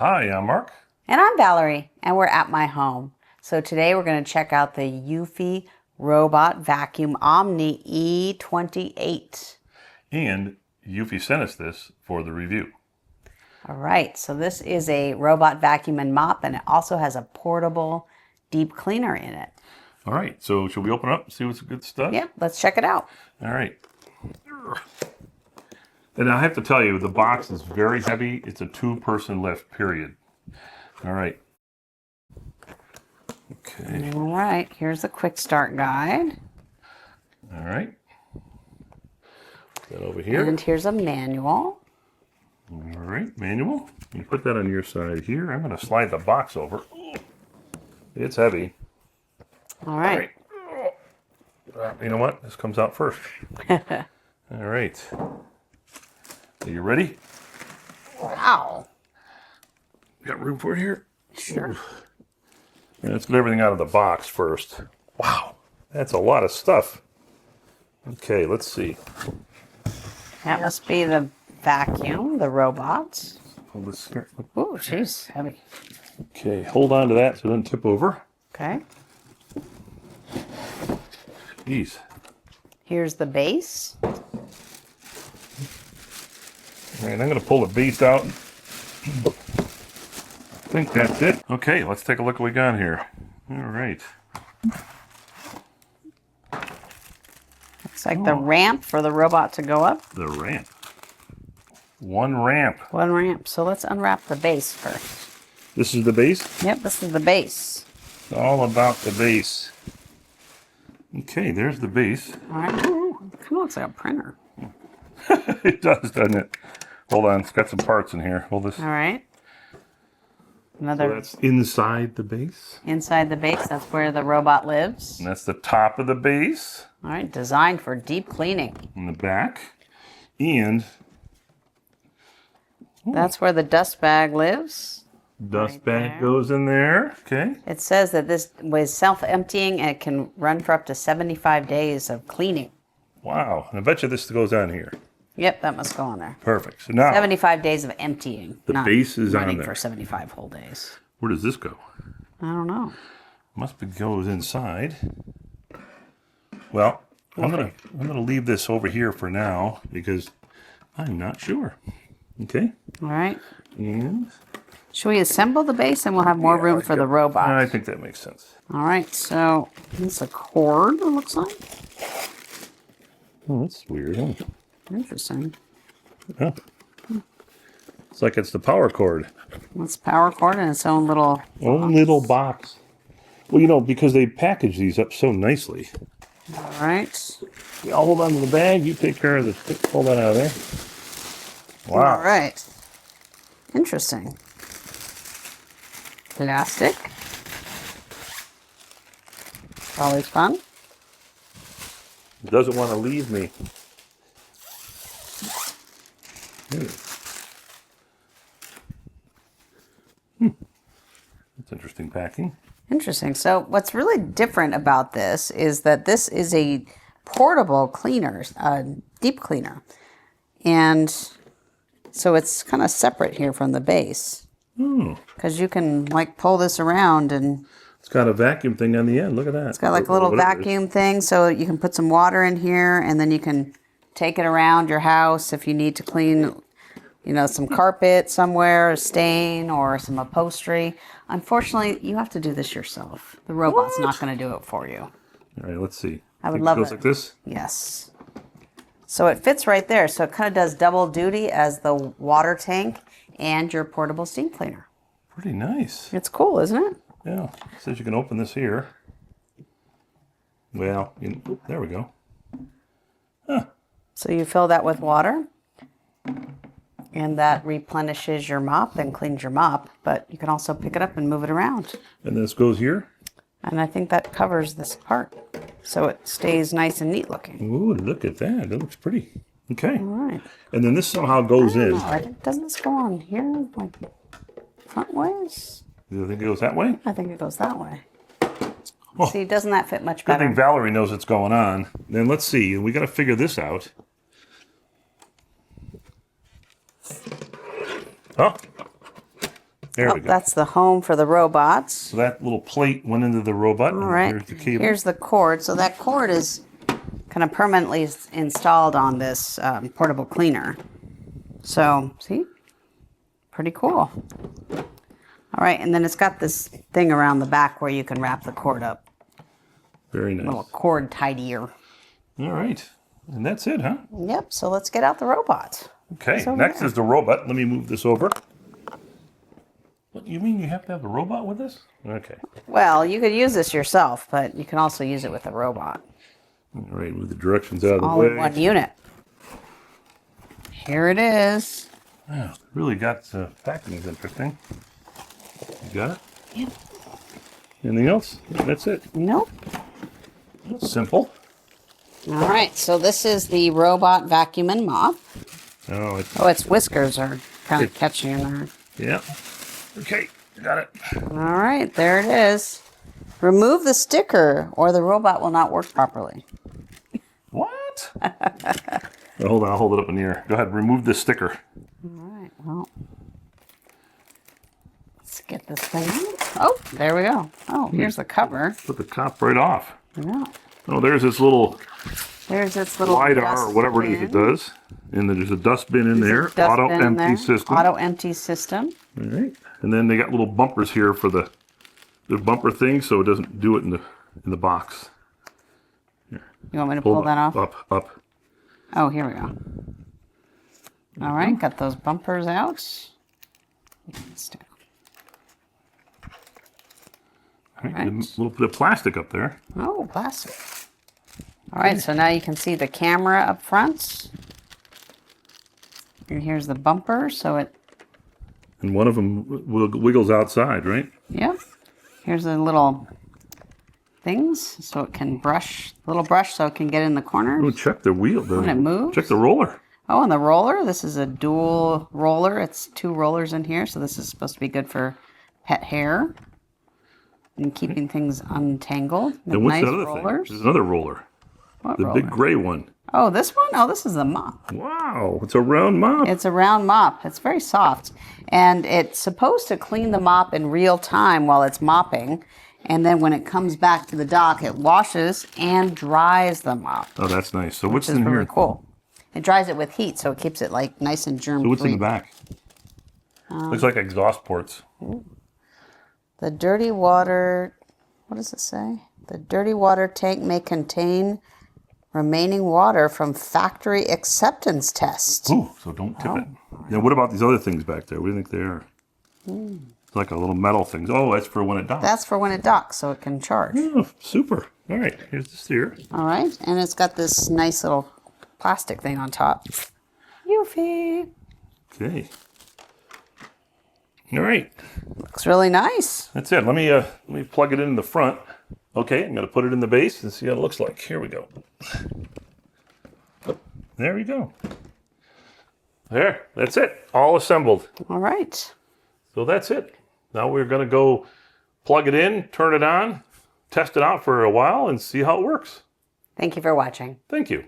Hi, I'm Mark. And I'm Valerie, and we're at my home. So today we're going to check out the eufy robot vacuum Omni E28. And Eufy sent us this for the review. All right, so this is a robot vacuum and mop, and it also has a portable deep cleaner in it. All right, so should we open it up and see what's good stuff? Yeah, let's check it out. All right. And I have to tell you, the box is very heavy. It's a 2-person lift, period. All right. Okay. All right, here's a quick start guide. All right. Put that over here. And here's a manual. All right, manual. You put that on your side here. I'm going to slide the box over. It's heavy. All right. You know what? This comes out first. All right. Are you ready? Wow. Got room for it here? Sure. Yeah, let's get everything out of the box first. Wow, that's a lot of stuff. Okay, let's see. That must be the vacuum, the robot. Hold this here. Ooh, she's heavy. Okay, hold on to that so it doesn't tip over. Okay. Jeez. Here's the base. All right, I'm going to pull the base out. I think that's it. Okay, let's take a look what we got here. All right. Looks like the ramp for the robot to go up. The ramp. One ramp. One ramp. So let's unwrap the base first. This is the base? Yep, this is the base. It's all about the base. Okay, there's the base. All right. Ooh, it kind of looks like a printer. It does, doesn't it? Hold on, it's got some parts in here. Hold this. All right. So Another that's inside the base. inside the base. That's where the robot lives. And that's the top of the base. All right. Designed for deep cleaning. In the back. And That's where the dust bag lives. dust Right bag there. goes in there. Okay. It says that this was self-emptying and it can run for up to 75 days of cleaning. Wow. And I bet you this goes on here. Yep, that must go on there. Perfect. So now, 75 days of emptying. The not base is on running there. for 75 whole days. where does this go? I don't know. Must be goes inside. Well, I'm gonna leave this over here for now because I'm not sure. Okay. All right. And Should we assemble the base and we'll have more room for the robot? I think that makes sense. All right, so it's a cord, it looks like. Oh, that's weird. Huh? Interesting. Huh. It's like it's the power cord. It's power cord and its own little... Own little box. Well, you know, because they package these up so nicely. All right. You all hold on to the bag. You take care of the... Pull that out of there. Wow. All right. Interesting. Plastic. Always fun. It doesn't want to leave me. That's interesting packing. Interesting. So what's really different about this is that this is a portable cleaner, deep cleaner. And so it's kind of separate here from the base. Because you can like pull this around and It's got a vacuum thing on the end. Look at that. it's got like a little vacuum thing. So you can put some water in here and then you can take it around your house if you need to clean, you know, some carpet somewhere, a stain or some upholstery. Unfortunately, you have to do this yourself. The robot's not going to do it for you. All right, let's see. I would Think love it goes it. like this. Yes. So it fits right there. So it kind of does double duty as the water tank and your portable steam cleaner. Pretty nice. It's cool, isn't it? Yeah. It says you can open this here. Well, there we go. So you fill that with water and that replenishes your mop and cleans your mop, but you can also pick it up and move it around. And this goes here. And I think that covers this part so it stays nice and neat looking. Ooh, look at that. That looks pretty. Okay. All right. And then this somehow goes in. Doesn't this go on here like front ways? Do you think it goes that way? I think it goes that way. Oh. See, doesn't that fit much I better? think Valerie knows what's going on. Then let's see. We got to figure this out. Oh, There we go. That's the home for the robots. So that little plate went into the robot. All right. Here's the cable. Here's the cord. So that cord is kind of permanently installed on this portable cleaner. So, see? Pretty cool. All right, and then it's got this thing around the back where you can wrap the cord up. Very nice. Little cord tidier. All right. And that's it, huh? Yep, so let's get out the robot. Okay, over next there. is the robot. Let me move this over. What, you mean you have to have the robot with this? Okay. Well, you could use this yourself, but you can also use it with a robot. All right, move the directions out of the All way. in one unit. Here it is. Wow, really got packaging's interesting. You got it? Yep. Anything else? That's it. Nope. Simple. All right, so this is the robot vacuum and mop. Oh, it's, Oh, its whiskers are kind of catching in there. yeah. Okay, got it. All right, there it is. Remove the sticker or the robot will not work properly. What? Oh, hold on, I'll hold it up in the air. Go ahead, remove the sticker. All right, well, let's get this thing out. Oh, there we go. Oh, here's the cover. Put the top right off. Yeah. Oh, there's this little There's its little LiDAR or whatever it is it dustbin. does. And then there's a dustbin in there. Dustbin Auto in empty there. system. Auto empty system. All right. And then they got little bumpers here for the bumper thing so it doesn't do it in the box. You want me to pull that off? Up. Oh, here we go. All right, got those bumpers out. All right. A little bit of plastic up there. Oh, plastic. All right, so now you can see the camera up front. And here's the bumper, so it, And one of them wiggles outside, right? yep. Here's the little things, so it can brush, little brush so it can get in the corners. Oh, check the wheel. When it moves. Check the roller. Oh, and the roller, this is a dual roller. It's 2 rollers in here, so this is supposed to be good for pet hair and keeping things untangled. With And what's nice the other rollers. thing? There's another roller. What The roller? big gray one. Oh, this one? Oh, this is the mop. Wow, it's a round mop. It's a round mop. It's very soft. And it's supposed to clean the mop in real time while it's mopping. And then when it comes back to the dock, it washes and dries the mop. Oh, that's nice. So what's Which is in really here? cool. It dries it with heat, so it keeps it like nice and germ-free. So what's in the back? Looks like exhaust ports. The dirty water, what does it say? The dirty water tank may contain remaining water from factory acceptance test. Ooh, so don't tip it. Yeah, what about these other things back there? What do you think they are? It's like a little metal thing. Oh, that's for when it docks. That's for when it docks, so it can charge. Oh, super. All right, here's the steer. All right, and it's got this nice little plastic thing on top. Eufy. Okay. All right, Looks really nice. that's it. Let me plug it in the front. Okay, I'm going to put it in the base and see how it looks like. Here we go. There we go. There, that's it. All assembled. All right. So that's it. Now we're going to go plug it in, turn it on, test it out for a while, and see how it works. Thank you for watching. Thank you.